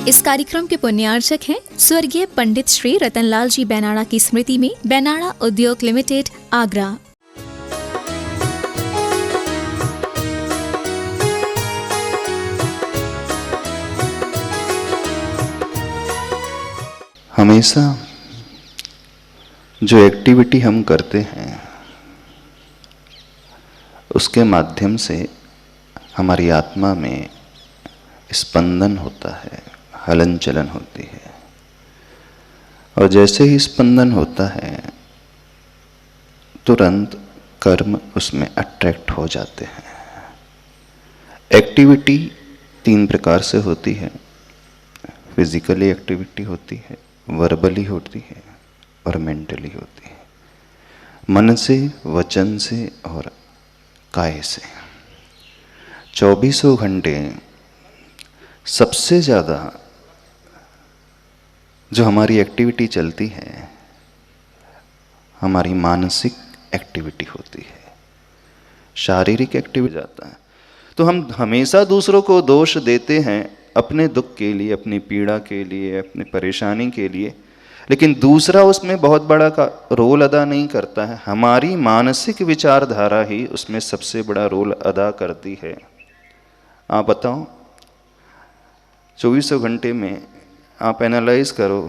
इस कार्यक्रम के पुण्यार्चक हैं स्वर्गीय पंडित श्री रतनलाल जी बैनाड़ा की स्मृति में बैनाड़ा उद्योग लिमिटेड, आगरा। हमेशा जो एक्टिविटी हम करते हैं उसके माध्यम से हमारी आत्मा में स्पंदन होता है, हलन चलन होती है, और जैसे ही स्पंदन होता है तुरंत कर्म उसमें अट्रैक्ट हो जाते हैं। एक्टिविटी 3 प्रकार से होती है। फिजिकली एक्टिविटी होती है, वर्बली होती है और मेंटली होती है। मन से, वचन से और काय से। 24 घंटे सबसे ज़्यादा जो हमारी एक्टिविटी चलती है हमारी मानसिक एक्टिविटी होती है। शारीरिक एक्टिविटी जाता है तो हम हमेशा दूसरों को दोष देते हैं अपने दुख के लिए, अपनी पीड़ा के लिए, अपनी परेशानी के लिए, लेकिन दूसरा उसमें बहुत बड़ा का रोल अदा नहीं करता है। हमारी मानसिक विचारधारा ही उसमें सबसे बड़ा रोल अदा करती है। आप बताओ 24 घंटे में आप एनालाइज करो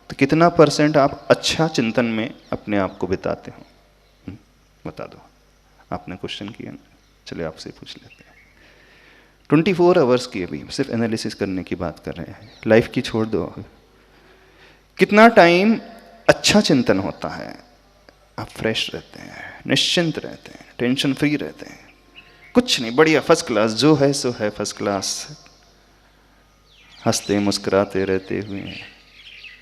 तो कितना % आप अच्छा चिंतन में अपने आप को बिताते हो? बता दो। आपने क्वेश्चन किया ना, चलिए आपसे पूछ लेते हैं। 24 आवर्स की अभी सिर्फ एनालिसिस करने की बात कर रहे हैं, लाइफ की छोड़ दो। कितना टाइम अच्छा चिंतन होता है? आप फ्रेश रहते हैं, निश्चिंत रहते हैं, टेंशन फ्री रहते हैं, कुछ नहीं, बढ़िया फर्स्ट क्लास, जो है सो है फर्स्ट क्लास, हंसते मुस्कुराते रहते हुए।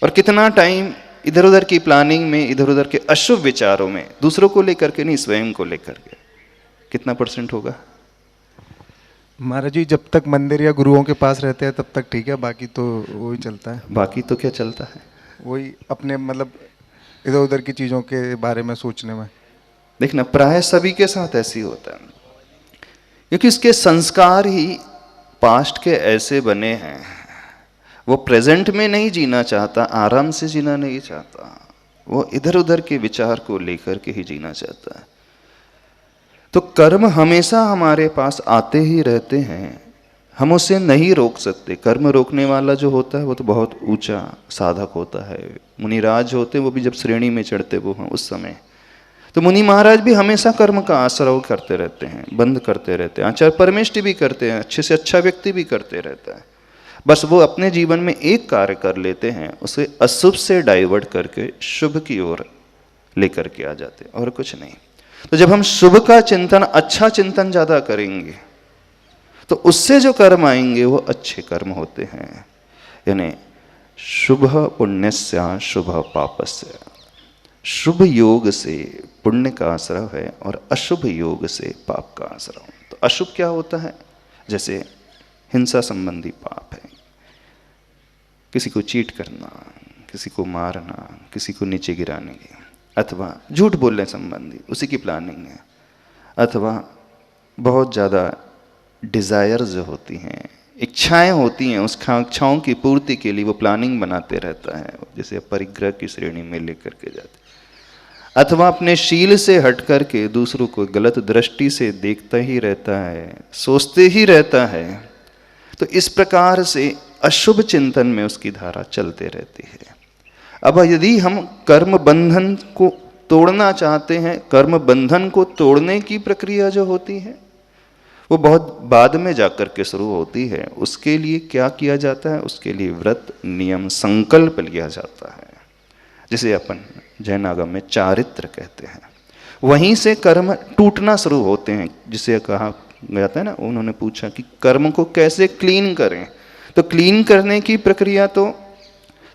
और कितना टाइम इधर उधर की प्लानिंग में, इधर उधर के अशुभ विचारों में, दूसरों को लेकर के नहीं, स्वयं को लेकर के। कितना % होगा? महाराज जी, जब तक मंदिर या गुरुओं के पास रहते हैं तब तक ठीक है, बाकी तो वही चलता है। बाकी तो क्या चलता है? वही अपने मतलब इधर उधर की चीज़ों के बारे में सोचने में। देखना, प्राय सभी के साथ ऐसी होता है, क्योंकि इसके संस्कार ही पास्ट के ऐसे बने हैं। वो प्रेजेंट में नहीं जीना चाहता, आराम से जीना नहीं चाहता, वो इधर उधर के विचार को लेकर के ही जीना चाहता है। तो कर्म हमेशा हमारे पास आते ही रहते हैं, हम उसे नहीं रोक सकते। कर्म रोकने वाला जो होता है वो तो बहुत ऊंचा साधक होता है। मुनिराज होते हैं, वो भी जब श्रेणी में चढ़ते वो हैं उस समय, तो मुनि महाराज भी हमेशा कर्म का आश्रय करते रहते हैं, बंद करते रहते हैं, आचार परमेष्टि भी करते हैं, अच्छे से अच्छा व्यक्ति भी करते रहता है। बस वो अपने जीवन में एक कार्य कर लेते हैं, उसे अशुभ से डाइवर्ट करके शुभ की ओर लेकर के आ जाते हैं, और कुछ नहीं। तो जब हम शुभ का चिंतन, अच्छा चिंतन ज्यादा करेंगे तो उससे जो कर्म आएंगे वो अच्छे कर्म होते हैं। यानी शुभ पुण्यस्य शुभ पापस्य, शुभ योग से पुण्य का आश्रय है और अशुभ योग से पाप का आश्रय। तो अशुभ क्या होता है? जैसे हिंसा संबंधी पाप है, किसी को चीट करना, किसी को मारना, किसी को नीचे गिराने की, अथवा झूठ बोलने संबंधी उसी की प्लानिंग है, अथवा बहुत ज़्यादा डिज़ायर जो होती हैं, इच्छाएं होती हैं, उस इच्छाओं की पूर्ति के लिए वो प्लानिंग बनाते रहता है, जैसे परिग्रह की श्रेणी में लेकर के जाते। अथवा अपने शील से हट करके दूसरों को गलत दृष्टि से देखता ही रहता है, सोचते ही रहता है। तो इस प्रकार से अशुभ चिंतन में उसकी धारा चलते रहती है। अब यदि हम कर्म बंधन को तोड़ना चाहते हैं, कर्म बंधन को तोड़ने की प्रक्रिया जो होती है वो बहुत बाद में जाकर के शुरू होती है। उसके लिए क्या किया जाता है? उसके लिए व्रत, नियम, संकल्प लिया जाता है, जिसे अपन जैन आगम में चारित्र कहते हैं। वहीं से कर्म टूटना शुरू होते हैं, जिसे कहा जाता है ना, उन्होंने पूछा कि कर्म को कैसे क्लीन करें। तो क्लीन करने की प्रक्रिया तो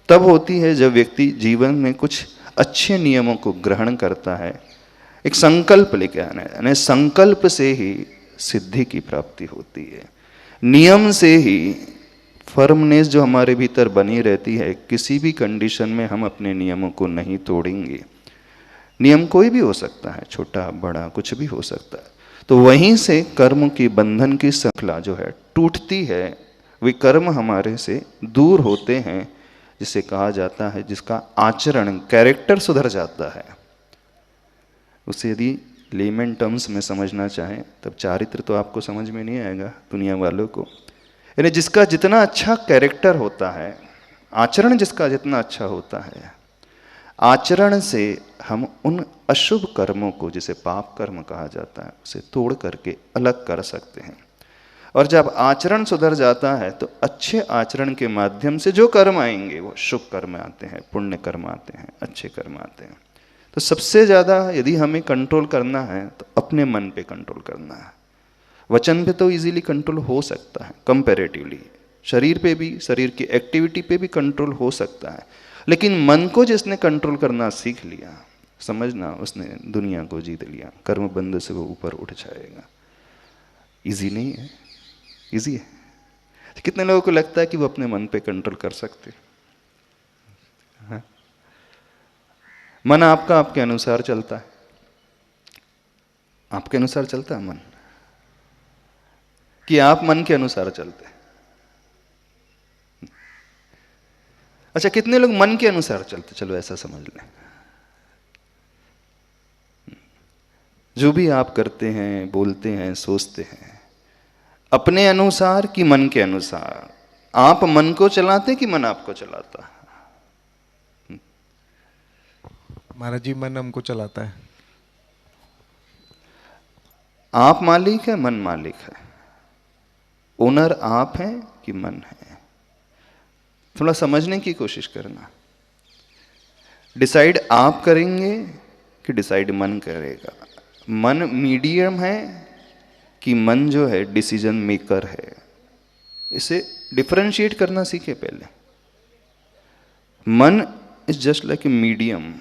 तब होती है जब व्यक्ति जीवन में कुछ अच्छे नियमों को ग्रहण करता है, एक संकल्प लेके आना है। यानी संकल्प से ही सिद्धि की प्राप्ति होती है, नियम से ही फर्मनेस जो हमारे भीतर बनी रहती है। किसी भी कंडीशन में हम अपने नियमों को नहीं तोड़ेंगे। नियम कोई भी हो सकता है, छोटा बड़ा कुछ भी हो सकता है। तो वहीं से कर्म की बंधन की श्रृंखला जो है टूटती है, वे कर्म हमारे से दूर होते हैं, जिसे कहा जाता है, जिसका आचरण, कैरेक्टर सुधर जाता है। उसे यदि लेमन टर्म्स में समझना चाहें तब चारित्र तो आपको समझ में नहीं आएगा दुनिया वालों को, यानी जिसका जितना अच्छा कैरेक्टर होता है, आचरण जिसका जितना अच्छा होता है, आचरण से हम उन अशुभ कर्मों को, जिसे पाप कर्म कहा जाता है, उसे तोड़ करके अलग कर सकते हैं। और जब आचरण सुधर जाता है तो अच्छे आचरण के माध्यम से जो कर्म आएंगे वो शुभ कर्म आते हैं, पुण्य कर्म आते हैं, अच्छे कर्म आते हैं। तो सबसे ज़्यादा यदि हमें कंट्रोल करना है तो अपने मन पे कंट्रोल करना है। वचन पे तो इजीली कंट्रोल हो सकता है कंपैरेटिवली, शरीर पे भी, शरीर की एक्टिविटी पे भी कंट्रोल हो सकता है, लेकिन मन को जिसने कंट्रोल करना सीख लिया, समझना उसने दुनिया को जीत लिया, कर्म बंध से वो ऊपर उठ जाएगा। इजी नहीं है? इजी है। कितने लोगों को लगता है कि वो अपने मन पे कंट्रोल कर सकते? हाँ? मन आपका आपके अनुसार चलता है, आपके अनुसार चलता है मन, कि आप मन के अनुसार चलते हैं? अच्छा, कितने लोग मन के अनुसार चलते? चलो ऐसा समझ लें, जो भी आप करते हैं, बोलते हैं, सोचते हैं, अपने अनुसार कि मन के अनुसार? आप मन को चलाते कि मन आपको चलाता? महाराज जी, मन हमको चलाता है। आप मालिक है, मन मालिक है? ओनर आप हैं कि मन है? थोड़ा समझने की कोशिश करना। डिसाइड आप करेंगे कि डिसाइड मन करेगा? मन मीडियम है कि मन जो है डिसीजन मेकर है? इसे डिफरेंशिएट करना सीखे पहले। मन is just like a medium,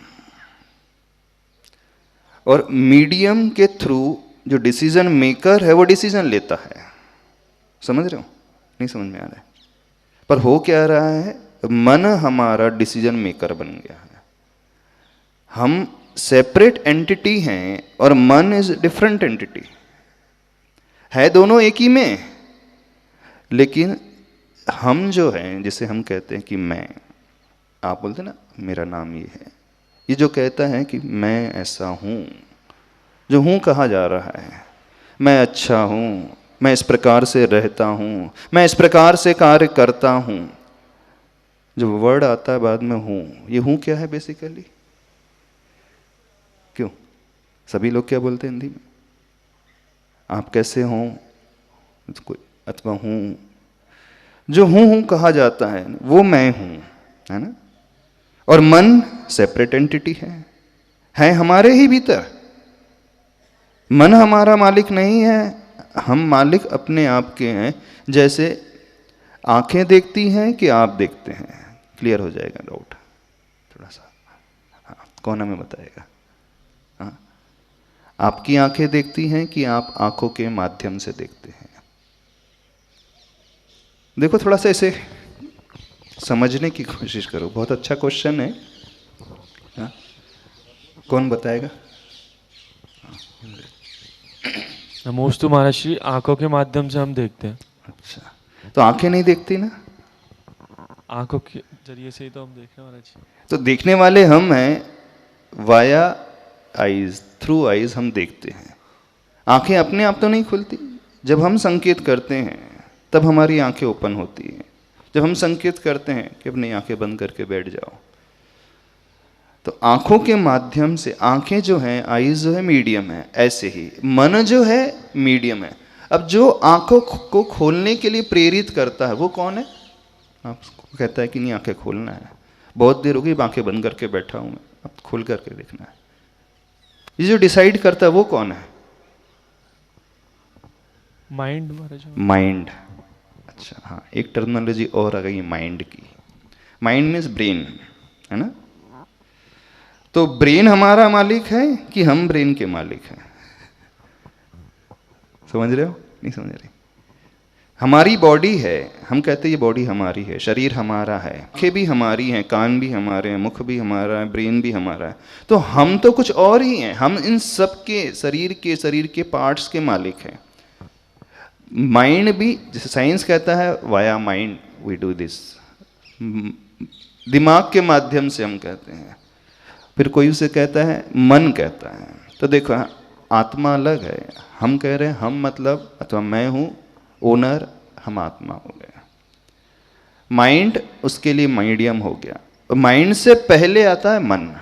और मीडियम के थ्रू जो डिसीजन मेकर है वो डिसीजन लेता है। समझ रहे हो? नहीं समझ में आ रहा है? पर हो क्या रहा है, मन हमारा डिसीजन मेकर बन गया है। हम सेपरेट एंटिटी हैं और मन इज डिफरेंट एंटिटी है, दोनों एक ही में, लेकिन हम जो हैं, जिसे हम कहते हैं कि मैं, आप बोलते ना मेरा नाम ये है, ये जो कहता है कि मैं ऐसा हूँ, जो हूँ कहा जा रहा है, मैं अच्छा हूँ, मैं इस प्रकार से रहता हूँ, मैं इस प्रकार से कार्य करता हूँ, जो वर्ड आता है बाद में हूँ, ये हूँ क्या है बेसिकली? क्यों सभी लोग क्या बोलते हैं हिंदी में? आप कैसे हों, अथवा हूँ, जो हूँ कहा जाता है वो मैं हूँ, है ना? और मन सेपरेट एंटिटी है हमारे ही भीतर। मन हमारा मालिक नहीं है, हम मालिक अपने आप के हैं। जैसे आंखें देखती हैं कि आप देखते हैं? क्लियर हो जाएगा डाउट थोड़ा सा? हाँ, कौन हमें बताएगा? हाँ, आपकी आंखें देखती हैं कि आप आंखों के माध्यम से देखते हैं? देखो थोड़ा सा इसे समझने की कोशिश करो, बहुत अच्छा क्वेश्चन है। हाँ? कौन बताएगा? नमोस्तु महाराज श्री, आंखों के माध्यम से हम देखते हैं। अच्छा, तो आंखें नहीं देखती ना? आंखों के जरिए से ही तो हम देख रहे हैं महाराज जी। तो देखने वाले हम हैं, वाया आईज, थ्रू आईज हम देखते हैं। आंखें अपने आप तो नहीं खुलती। जब हम संकेत करते हैं तब हमारी आंखें ओपन होती हैं। जब हम संकेत करते हैं कि अपनी आंखें बंद करके बैठ जाओ, तो आंखों के माध्यम से, आंखें जो हैं, आईज जो है मीडियम है, ऐसे ही मन जो है मीडियम है। अब जो आंखों को खोलने के लिए प्रेरित करता है वो कौन है? आपको कहता है कि नहीं आंखें खोलना है, बहुत देर हो गई आंखें बंद करके बैठा हूं मैं, अब खोल करके देखना है। ये जो डिसाइड करता है वो कौन है? माइंड महाराज। माइंड। अच्छा हाँ, एक टर्मिनोलॉजी और आ गई माइंड की। माइंड मीन्स ब्रेन, है ना? तो ब्रेन हमारा मालिक है कि हम ब्रेन के मालिक हैं? समझ रहे हो? नहीं समझ रहे? हमारी बॉडी है, हम कहते हैं ये बॉडी हमारी है, शरीर हमारा है, आंखें भी हमारी हैं, कान भी हमारे हैं, मुख भी हमारा है, ब्रेन भी हमारा है। तो हम तो कुछ और ही हैं, हम इन सब के शरीर के पार्ट्स के मालिक हैं। माइंड भी, जैसे साइंस कहता है via mind we do this, दिमाग के माध्यम से हम कहते हैं, फिर कोई उसे कहता है मन कहता है। तो देखो आत्मा अलग है, हम कह रहे हैं हम मतलब अथवा मैं हूँ ओनर, हम आत्मा हो गया। माइंड उसके लिए मीडियम हो गया, और माइंड से पहले आता है मन।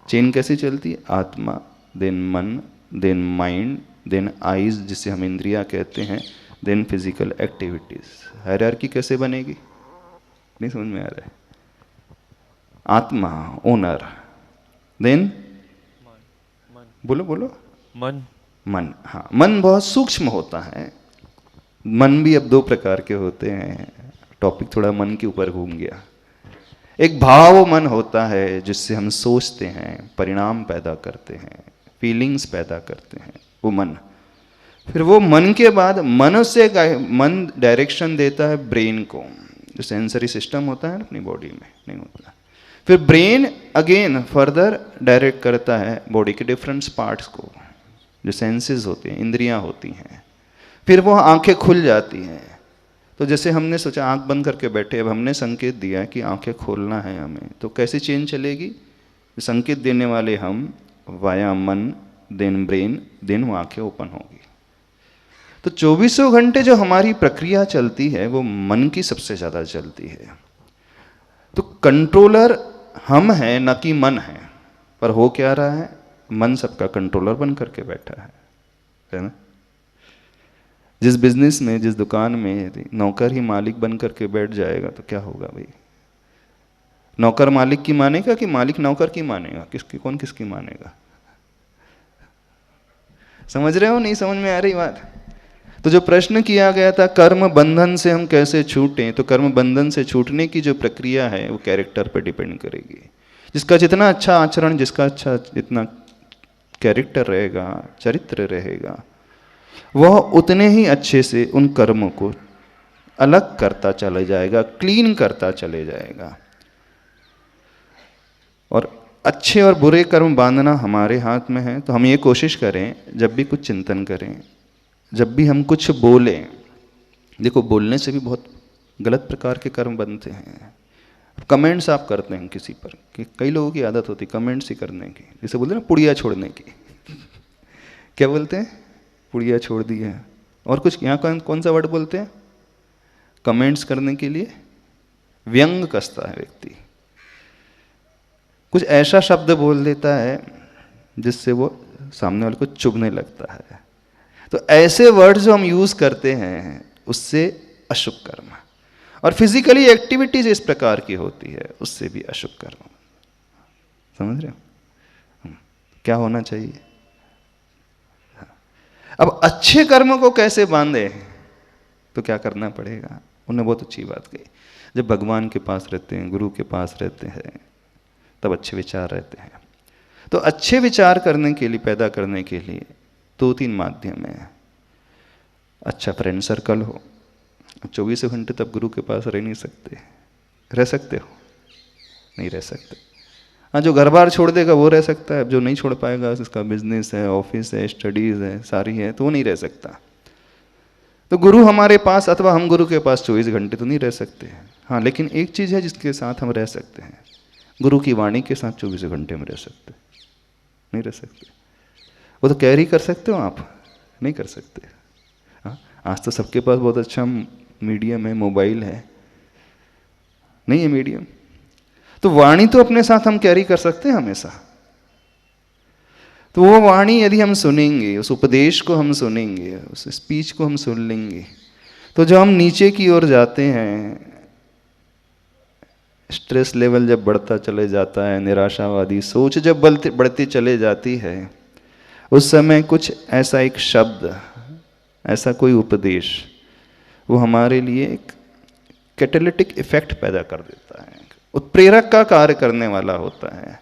चेन कैसे चलती है? आत्मा, देन मन, देन माइंड, देन आइज जिसे हम इंद्रियां कहते हैं, देन फिजिकल एक्टिविटीज। हायरार्की कैसे बनेगी? नहीं समझ में आ रहा है? आत्मा ओनर, देन बोलो बोलो मन। मन। हाँ, मन बहुत सूक्ष्म होता है। मन भी अब दो प्रकार के होते हैं, टॉपिक थोड़ा मन के ऊपर घूम गया। एक भाव मन होता है जिससे हम सोचते हैं, परिणाम पैदा करते हैं, फीलिंग्स पैदा करते हैं, वो मन। फिर वो मन के बाद मन से मन डायरेक्शन देता है ब्रेन को, जो सेंसरी सिस्टम होता है अपनी बॉडी में नहीं होता। फिर ब्रेन अगेन फर्दर डायरेक्ट करता है बॉडी के डिफरेंट पार्ट्स को, जो सेंसेस होते हैं, इंद्रियां होती हैं। फिर वो आंखें खुल जाती हैं। तो जैसे हमने सोचा आंख बंद करके बैठे, अब हमने संकेत दिया कि आंखें खोलना है हमें, तो कैसी चेन चलेगी? संकेत देने वाले हम, वाया मन, देन ब्रेन, देन वो आंखें ओपन होगी। तो 24 घंटे जो हमारी प्रक्रिया चलती है वो मन की सबसे ज़्यादा चलती है। तो कंट्रोलर हम हैं न कि मन है, पर हो क्या रहा है? मन सबका कंट्रोलर बन करके बैठा है ना? जिस बिजनेस में, जिस दुकान में यदि नौकर ही मालिक बन करके बैठ जाएगा तो क्या होगा भाई? नौकर मालिक की मानेगा कि मालिक नौकर की मानेगा? किसकी, कौन किसकी मानेगा? समझ रहे हो? नहीं समझ में आ रही बात? तो जो प्रश्न किया गया था कर्म बंधन से हम कैसे छूटें, तो कर्म बंधन से छूटने की जो प्रक्रिया है वो कैरेक्टर पर डिपेंड करेगी। जिसका जितना अच्छा आचरण, जिसका अच्छा जितना कैरेक्टर रहेगा, चरित्र रहेगा, वह उतने ही अच्छे से उन कर्मों को अलग करता चले जाएगा, क्लीन करता चले जाएगा। और अच्छे और बुरे कर्म बांधना हमारे हाथ में है। तो हम ये कोशिश करें, जब भी कुछ चिंतन करें, जब भी हम कुछ बोलें, देखो बोलने से भी बहुत गलत प्रकार के कर्म बनते हैं। कमेंट्स आप करते हैं किसी पर, कि कई लोगों की आदत होती है कमेंट्स ही करने की, जैसे बोलते हैं ना पुड़िया छोड़ने की। क्या बोलते हैं? पुड़िया छोड़ दी है। और कुछ यहाँ कौन सा वर्ड बोलते हैं कमेंट्स करने के लिए? व्यंग कसता है व्यक्ति, कुछ ऐसा शब्द बोल देता है जिससे वो सामने वाले को चुभने लगता है। तो ऐसे वर्ड जो हम यूज करते हैं उससे अशुभ कर्म, और फिजिकली एक्टिविटीज इस प्रकार की होती है उससे भी अशुभ कर्म। समझ रहे हो? क्या होना चाहिए? अब अच्छे कर्म को कैसे बांधे, तो क्या करना पड़ेगा? उन्होंने बहुत अच्छी बात कही। जब भगवान के पास रहते हैं, गुरु के पास रहते हैं, तब अच्छे विचार रहते हैं। तो अच्छे विचार करने के लिए, पैदा करने के लिए 2-3 माध्यम है। अच्छा फ्रेंड सर्कल हो। 24 घंटे तब गुरु के पास रह नहीं सकते। रह सकते हो? नहीं रह सकते। हाँ, जो घर बार छोड़ देगा वो रह सकता है, जो नहीं छोड़ पाएगा, उसका बिजनेस है, ऑफिस है, स्टडीज़ है, सारी है, तो वो नहीं रह सकता। तो गुरु हमारे पास अथवा हम गुरु के पास 24 घंटे तो नहीं रह सकते। हाँ, लेकिन एक चीज़ है जिसके साथ हम रह सकते हैं, गुरु की वाणी के साथ 24 घंटे में रह सकते। नहीं रह सकते। वो तो कैरी कर सकते हो आप, नहीं कर सकते। हाँ, आज तो सबके पास बहुत अच्छा मीडियम है, मोबाइल है, नहीं है मीडियम, तो वाणी तो अपने साथ हम कैरी कर सकते हैं हमेशा। तो वो वाणी यदि हम सुनेंगे, उस उपदेश को हम सुनेंगे, उस स्पीच को हम सुन लेंगे, तो जो हम नीचे की ओर जाते हैं, स्ट्रेस लेवल जब बढ़ता चले जाता है, निराशावादी सोच जब बढ़ती चले जाती है, उस समय कुछ ऐसा एक शब्द, ऐसा कोई उपदेश, वो हमारे लिए एक कैटालिटिक इफेक्ट पैदा कर देता है, उत्प्रेरक का कार्य करने वाला होता है,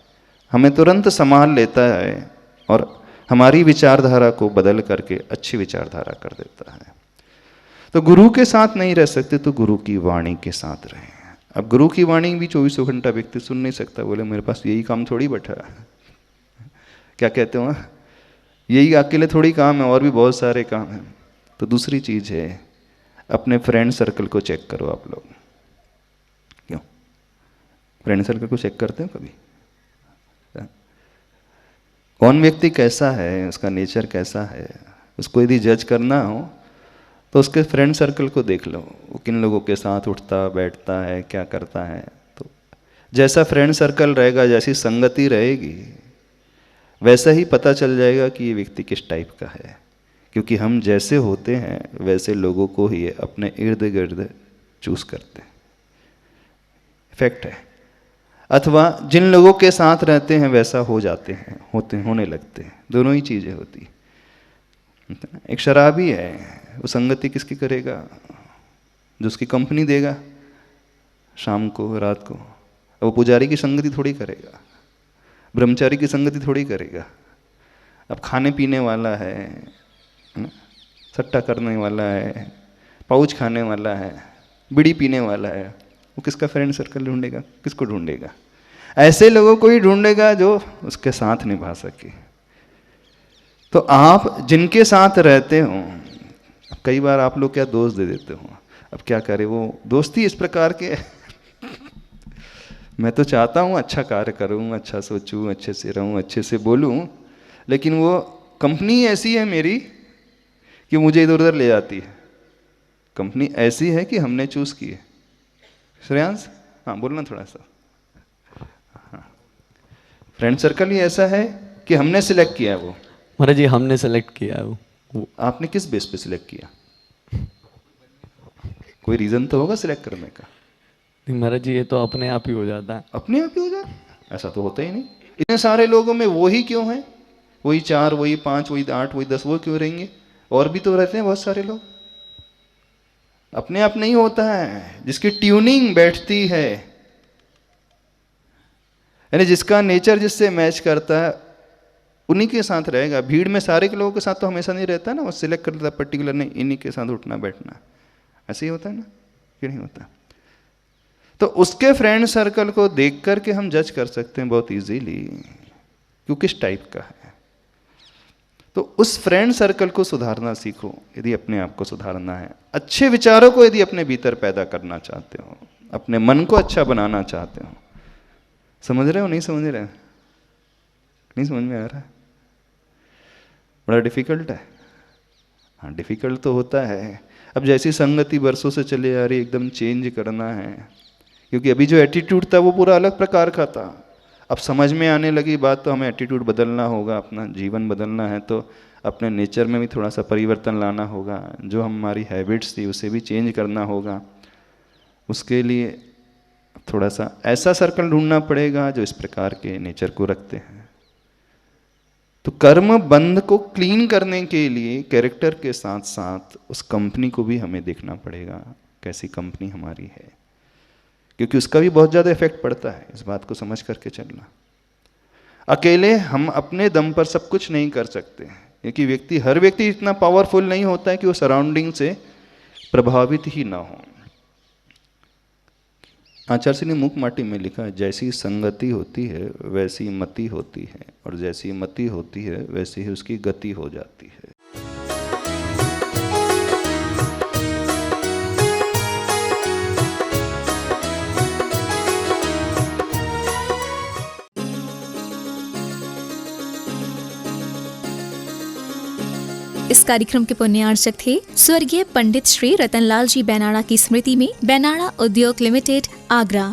हमें तुरंत संभाल लेता है और हमारी विचारधारा को बदल करके अच्छी विचारधारा कर देता है। तो गुरु के साथ नहीं रह सकते तो गुरु की वाणी के साथ रहें। अब गुरु की वाणी भी 24 घंटा व्यक्ति सुन नहीं सकता, बोले मेरे पास यही काम थोड़ी बैठा है। क्या कहते हो? यही अकेले थोड़ी काम है, और भी बहुत सारे काम हैं। तो दूसरी चीज़ है, अपने फ्रेंड सर्कल को चेक करो आप लोग। क्यों? फ्रेंड सर्कल को चेक करते हो कभी? कौन व्यक्ति कैसा है, उसका नेचर कैसा है, उसको यदि जज करना हो तो उसके फ्रेंड सर्कल को देख लो, वो किन लोगों के साथ उठता बैठता है, क्या करता है। तो जैसा फ्रेंड सर्कल रहेगा, जैसी संगति रहेगी, वैसा ही पता चल जाएगा कि ये व्यक्ति किस टाइप का है। क्योंकि हम जैसे होते हैं वैसे लोगों को ही अपने इर्द गिर्द चूज करते हैं, फैक्ट है। अथवा जिन लोगों के साथ रहते हैं वैसा हो जाते हैं, होने लगते हैं, दोनों ही चीज़ें होती हैं। एक शराबी है, वो संगति किसकी करेगा? जो उसकी कंपनी देगा शाम को रात को। वो पुजारी की संगति थोड़ी करेगा, ब्रह्मचारी की संगति थोड़ी करेगा। अब खाने पीने वाला है ना, सट्टा करने वाला है, पाउच खाने वाला है, बीड़ी पीने वाला है, वो किसका फ्रेंड सर्कल ढूंढेगा? किसको ढूंढेगा? ऐसे लोगों को ही ढूंढेगा जो उसके साथ निभा सके। तो आप जिनके साथ रहते हो, कई बार आप लोग क्या दोष दे देते हो, अब क्या करें, वो दोस्ती इस प्रकार के मैं तो चाहता हूँ अच्छा कार्य करूँ, अच्छा सोचूँ, अच्छे से रहूँ, अच्छे से बोलूँ, लेकिन वो कंपनी ऐसी है मेरी कि मुझे इधर उधर ले जाती है। कंपनी ऐसी है कि हमने चूज़ की है। श्रेयांश, हाँ बोलना थोड़ा सा। हाँ, फ्रेंड सर्कल ही ऐसा है कि हमने सिलेक्ट किया है। वो महाराज जी हमने सेलेक्ट किया है वो। आपने किस बेस पे सिलेक्ट किया? कोई रीज़न तो होगा सिलेक्ट करने का। नहीं महाराज जी, ये तो अपने आप ही हो जाता है। अपने आप ही हो जाता है? ऐसा तो होता ही नहीं। इतने सारे लोगों में वही क्यों है? वही 4, वही 5, वही 8, वही 10, वो क्यों रहेंगे? और भी तो रहते हैं बहुत सारे लोग। अपने आप नहीं होता है, जिसकी ट्यूनिंग बैठती है, यानी जिसका नेचर जिससे मैच करता है उन्हीं के साथ रहेगा। भीड़ में सारे के लोगों के साथ तो हमेशा नहीं रहता ना, वो सिलेक्ट कर लेता है पर्टिकुलर, नहीं इन्हीं के साथ उठना बैठना। ऐसे ही होता है ना, क्यों नहीं होता? तो उसके फ्रेंड सर्कल को देख करके हम जज कर सकते हैं बहुत इजीली कि किस टाइप का है। तो उस फ्रेंड सर्कल को सुधारना सीखो यदि अपने आप को सुधारना है। अच्छे विचारों को यदि अपने भीतर पैदा करना चाहते हो, अपने मन को अच्छा बनाना चाहते हो। समझ रहे हो? नहीं समझ रहे? नहीं समझ में आ रहा है? बड़ा डिफिकल्ट है। हाँ, डिफिकल्ट तो होता है। अब जैसी संगति बरसों से चली आ रही, एकदम चेंज करना है, क्योंकि अभी जो एटीट्यूड था वो पूरा अलग प्रकार का था। अब समझ में आने लगी बात, तो हमें एटीट्यूड बदलना होगा, अपना जीवन बदलना है तो अपने नेचर में भी थोड़ा सा परिवर्तन लाना होगा। जो हमारी हैबिट्स थी उसे भी चेंज करना होगा। उसके लिए थोड़ा सा ऐसा सर्कल ढूंढना पड़ेगा जो इस प्रकार के नेचर को रखते हैं। तो कर्म बंध को क्लीन करने के लिए कैरेक्टर के साथ साथ उस कंपनी को भी हमें देखना पड़ेगा, कैसी कंपनी हमारी है, क्योंकि उसका भी बहुत ज़्यादा इफेक्ट पड़ता है। इस बात को समझ करके चलना। अकेले हम अपने दम पर सब कुछ नहीं कर सकते, क्योंकि हर व्यक्ति इतना पावरफुल नहीं होता है कि वो सराउंडिंग से प्रभावित ही ना हो। आचार्य श्री ने मूक माटी में लिखा है, जैसी संगति होती है वैसी मति होती है, और जैसी मति होती है वैसी ही उसकी गति हो जाती है। इस कार्यक्रम के पुण्यार्चक थे स्वर्गीय पंडित श्री रतनलाल जी बेनाड़ा की स्मृति में बेनाड़ा उद्योग लिमिटेड, आगरा।